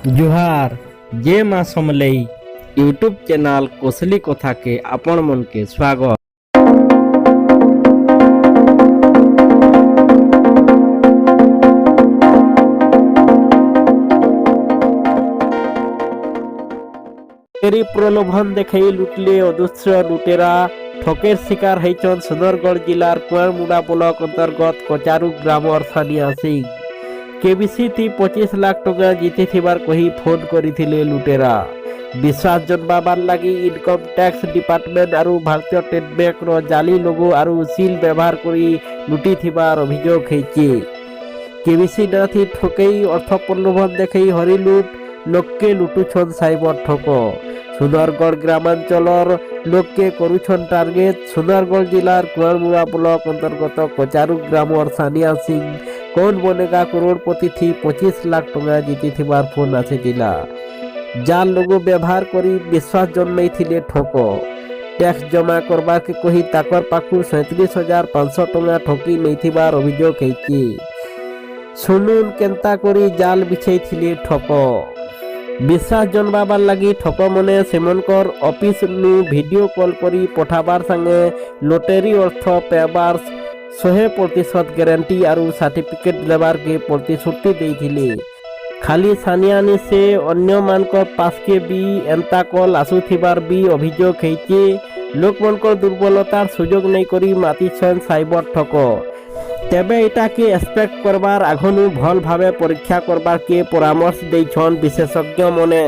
जुहार जे माँ Samalei YouTube channel Kosli कथा के आपण मन के स्वागत। प्रलोभन देखई लुटले अदृश्य लुटेरा ठकेर शिकार होइछन सुंदरगढ़ जिलार कुआमुड़ा ब्लॉक अंतर्गत कचारू ग्रामर सानिया सिंह। केबीसी थी 25 लाख टका जीति थिबार कही फोन करिथिले लुटेरा। विश्वास जन्माबार लगी इनकम टैक्स डिपार्टमेंट और भारतीय स्टेट बैंक रो जाली लोगो और सील व्यवहार करी लुटी थिबार अभियोग हेछि। केबीसी न थी ठकई अर्थ प्रलोभन देखई हरिलुट लोकके लुटुछन साइबर ठक। सुंदरगढ़ ग्रामांचलर लोकके करुछन टार्गेट। सुंदरगढ़ जिलार कुआमुड़ा ब्लॉक अंतर्गत कचारू ग्रामर सानिया सिंह कौन बनेगा करोड़पति थी 25 लाख टका जीति थिबार फोन आसीथिला। जाल लोगो व्यवहार करी विश्वास जन्मई थिले ठक। टैक्स जमा करबा के कही ताकर पाखु 37,500 टका ठकी नहीं थिबार अभियोग हेछि। सुनुन केंता करी जाल बिछई थिले ठक। विश्वास जन्माबार लगी ठक मने सेमनकर ऑफिस नु वीडियो कॉल करी पठाबार संगे लॉटरी अर्थ पेबार 100% गारंटी और सर्टिफिकेट देवार के प्रतिश्रुति देइथिले। खाली सानियानी से अन्य मानकर पास के भी एंता कॉल आसुथिबार भी अभियोग हेछि। लोकमनकर दुर्बलतार सुयोग नहीं करी मातिछन साइबर ठक। तेबे इटा के एक्सपेक्ट करबार आगनु भल भावे परीक्षा करबार के परामर्श देइछन विशेषज्ञ मने।